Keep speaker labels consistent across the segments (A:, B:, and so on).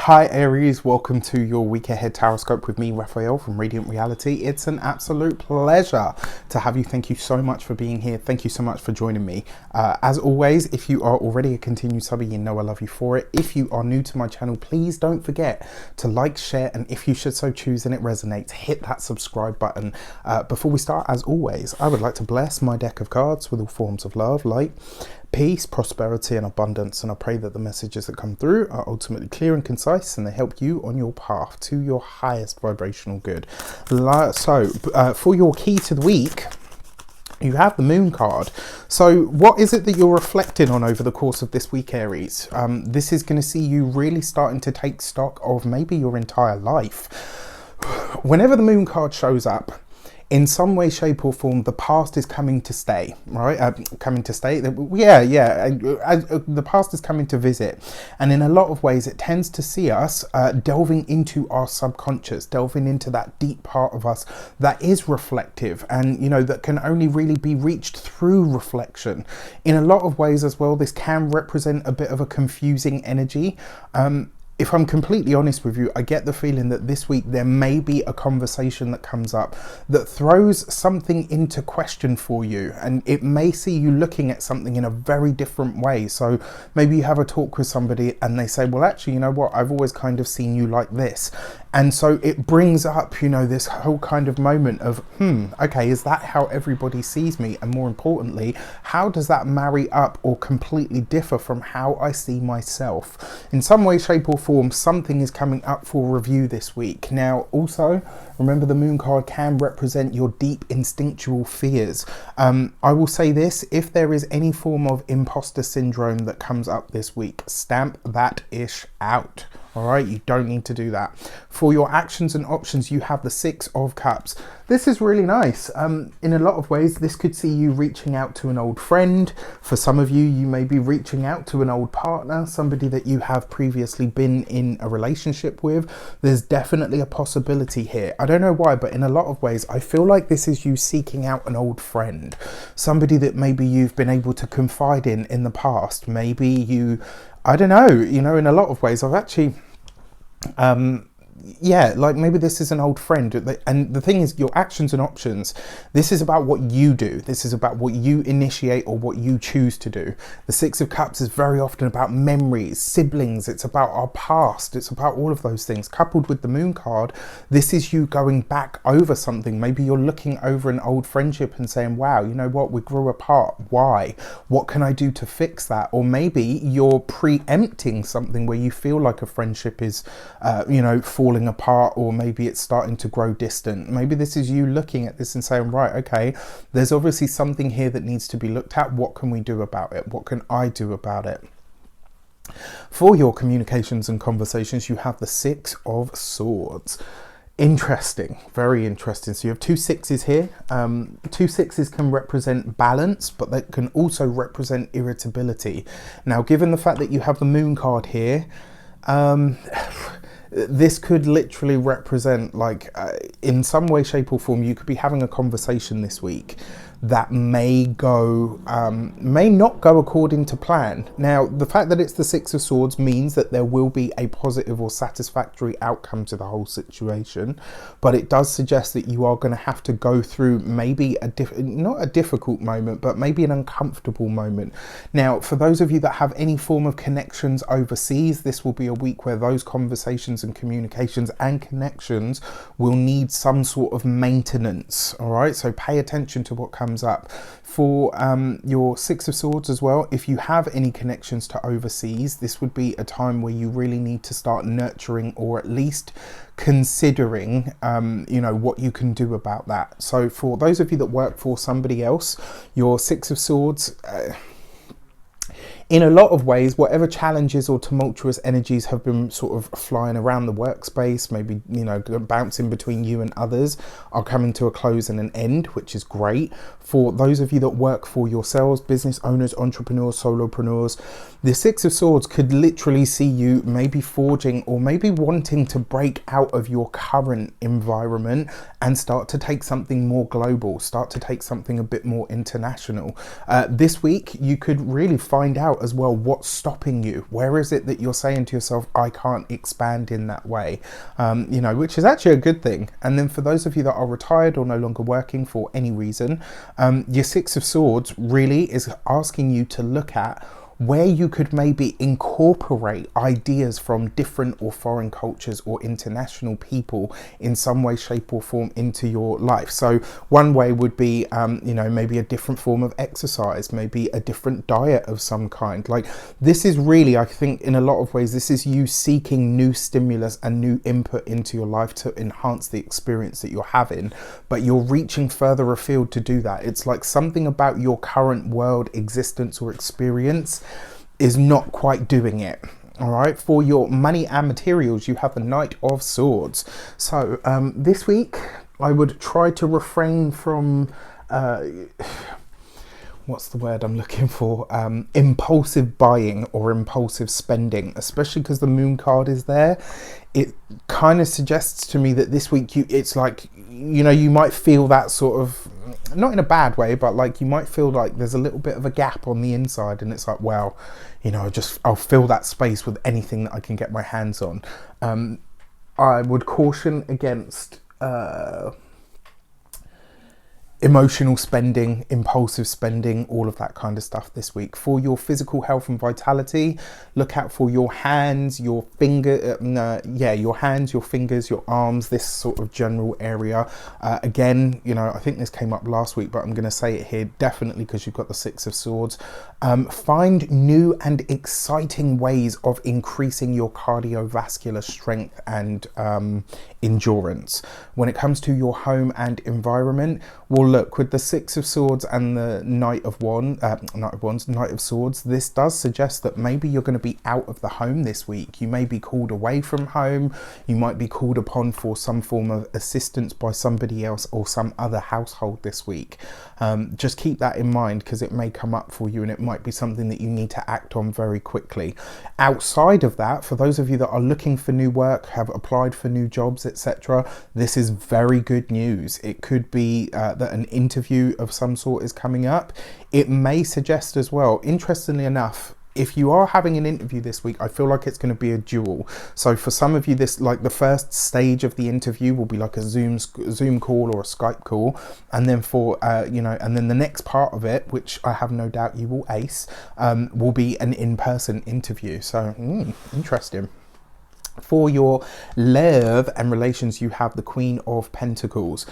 A: Hi Aries, welcome to your week ahead taroscope with me, Raphael from Reydiant Reality. It's an absolute pleasure to have you. Thank you so much for being here. Thank you so much for joining me. As always, if you are already a continued subby, you know I love you for it. If you are new to my channel, please don't forget to like, share, and if you should so choose and it resonates, hit that subscribe button. Before we start, as always, I would like to bless my deck of cards with all forms of love, light, peace, prosperity, and abundance, and I pray that the messages that come through are ultimately clear and concise and they help you on your path to your highest vibrational good. So for your key to the week, you have the Moon card. So what is it that you're reflecting on over the course of this week, Aries? This is going to see you really starting to take stock of maybe your entire life. Whenever the Moon card shows up, in some way, shape or form, the past is coming to stay, right? Coming to stay, the past is coming to visit. And in a lot of ways, it tends to see us delving into our subconscious, delving into that deep part of us that is reflective and, you know, that can only really be reached through reflection. In a lot of ways as well, this can represent a bit of a confusing energy. If I'm completely honest with you, I get the feeling that this week there may be a conversation that comes up that throws something into question for you, and it may see you looking at something in a very different way. So maybe you have a talk with somebody and they say, well, actually, you know what, I've always kind of seen you like this. And so it brings up, you know, this whole kind of moment of, okay, is that how everybody sees me? And more importantly, how does that marry up or completely differ from how I see myself? In some way, shape or form, something is coming up for review this week. Now, also, remember the Moon card can represent your deep instinctual fears. I will say this, if there is any form of imposter syndrome that comes up this week, stamp that ish out. All right, you don't need to do that. For your actions and options, you have the Six of Cups. This is really nice. In a lot of ways, this could see you reaching out to an old friend. For some of you, you may be reaching out to an old partner, somebody that you have previously been in a relationship with. There's definitely a possibility here. I don't know why, but in a lot of ways, I feel like this is you seeking out an old friend, somebody that maybe you've been able to confide in the past. Maybe you, I don't know, you know, in a lot of ways, I've actually, yeah, like maybe this is an old friend. And the thing is, your actions and options, this is about what you do. This is about what you initiate or what you choose to do. The Six of Cups is very often about memories, siblings. It's about our past. It's about all of those things. Coupled with the Moon card, this is you going back over something. Maybe you're looking over an old friendship and saying, wow, you know what, we grew apart. Why? What can I do to fix that? Or maybe you're preempting something where you feel like a friendship is, you know, falling apart, or maybe it's starting to grow distant. Maybe this is you looking at this and saying, right, okay, there's obviously something here that needs to be looked at. What can we do about it? What can I do about it? For your communications and conversations, you have the Six of Swords. Interesting, very interesting. So you have two sixes here. Two sixes can represent balance, but they can also represent irritability. Now, given the fact that you have the Moon card here, this could literally represent, like, in some way, shape or form, you could be having a conversation this week that may not go according to plan. Now, the fact that it's the Six of Swords means that there will be a positive or satisfactory outcome to the whole situation, but it does suggest that you are going to have to go through maybe not a difficult moment, but maybe an uncomfortable moment. Now, for those of you that have any form of connections overseas, this will be a week where those conversations and communications and connections will need some sort of maintenance. All right, so pay attention to what comes up. For your Six of Swords as well, if you have any connections to overseas, this would be a time where you really need to start nurturing, or at least considering, you know, what you can do about that. So for those of you that work for somebody else, your Six of Swords, in a lot of ways, whatever challenges or tumultuous energies have been sort of flying around the workspace, maybe, you know, bouncing between you and others, are coming to a close and an end, which is great. For those of you that work for yourselves, business owners, entrepreneurs, solopreneurs, the Six of Swords could literally see you maybe forging or maybe wanting to break out of your current environment and start to take something more global, start to take something a bit more international. This week, you could really find out as well what's stopping you. Where is it that you're saying to yourself, I can't expand in that way, you know, which is actually a good thing. And then for those of you that are retired or no longer working for any reason, your Six of Swords really is asking you to look at where you could maybe incorporate ideas from different or foreign cultures or international people in some way, shape or form into your life. So one way would be, you know, maybe a different form of exercise, maybe a different diet of some kind. Like, this is really, I think in a lot of ways, this is you seeking new stimulus and new input into your life to enhance the experience that you're having, but you're reaching further afield to do that. It's like something about your current world existence or experience is not quite doing it. All right, for your money and materials, you have the Knight of Swords. So this week I would try to refrain from what's the word I'm looking for, impulsive buying or impulsive spending, especially because the Moon card is there. It kind of suggests to me that this week it's like, you know, you might feel that sort of, not in a bad way, but like you might feel like there's a little bit of a gap on the inside, and it's like, well, you know, I'll fill that space with anything that I can get my hands on. I would caution against emotional spending, impulsive spending, all of that kind of stuff this week. For your physical health and vitality, look out for your hands, your your hands, your fingers, your arms, this sort of general area. Again, you know, I think this came up last week, but I'm going to say it here definitely because you've got the Six of Swords. Find new and exciting ways of increasing your cardiovascular strength and endurance. When it comes to your home and environment, well, look, with the Six of Swords and the Knight of Swords, this does suggest that maybe you're going to be out of the home this week. You may be called away from home. You might be called upon for some form of assistance by somebody else or some other household this week. Just keep that in mind, because it may come up for you and it might be something that you need to act on very quickly. Outside of that, for those of you that are looking for new work, have applied for new jobs, etc., this is very good news. It could be that an interview of some sort is coming up. It may suggest as well, interestingly enough, if you are having an interview this week, I feel like it's going to be a duel. So for some of you, this, like the first stage of the interview will be like a Zoom call or a Skype call, and then for you know, and then the next part of it, which I have no doubt you will ace, will be an in-person interview. So interesting. For your love and relations, you have the Queen of Pentacles.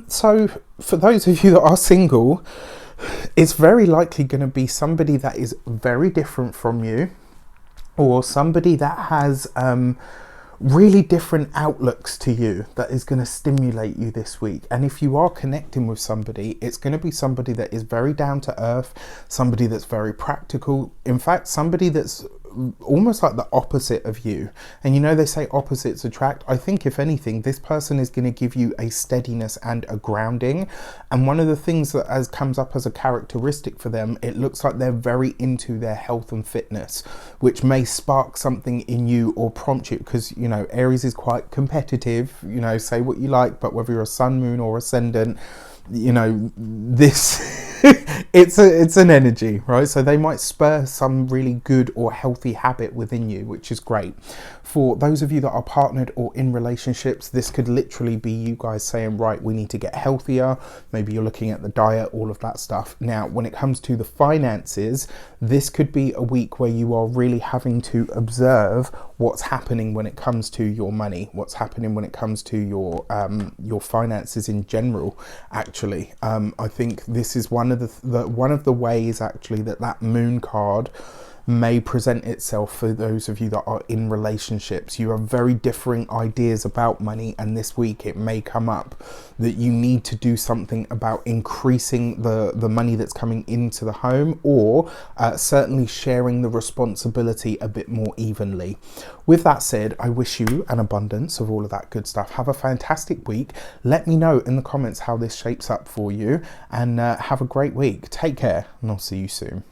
A: So for those of you that are single, it's very likely going to be somebody that is very different from you, or somebody that has really different outlooks to you that is going to stimulate you this week. And if you are connecting with somebody, it's going to be somebody that is very down to earth, somebody that's very practical, in fact somebody that's almost like the opposite of you. And you know, they say opposites attract. I think if anything, this person is going to give you a steadiness and a grounding. And one of the things that comes up as a characteristic for them, it looks like they're very into their health and fitness, which may spark something in you or prompt you, because, you know, Aries is quite competitive, you know, say what you like, but whether you're a sun, moon or ascendant, you know, this it's an energy, right? So they might spur some really good or healthy habit within you, which is great. For those of you that are partnered or in relationships, this could literally be you guys saying, right, we need to get healthier. Maybe you're looking at the diet, all of that stuff. Now, when it comes to the finances, this could be a week where you are really having to observe what's happening when it comes to your money, what's happening when it comes to your finances in general. Actually, I think this is one of the ways actually that Moon card may present itself for those of you that are in relationships. You have very differing ideas about money, and this week it may come up that you need to do something about increasing the money that's coming into the home, or certainly sharing the responsibility a bit more evenly. With that said, I wish you an abundance of all of that good stuff. Have a fantastic week. Let me know in the comments how this shapes up for you, and have a great week. Take care, and I'll see you soon.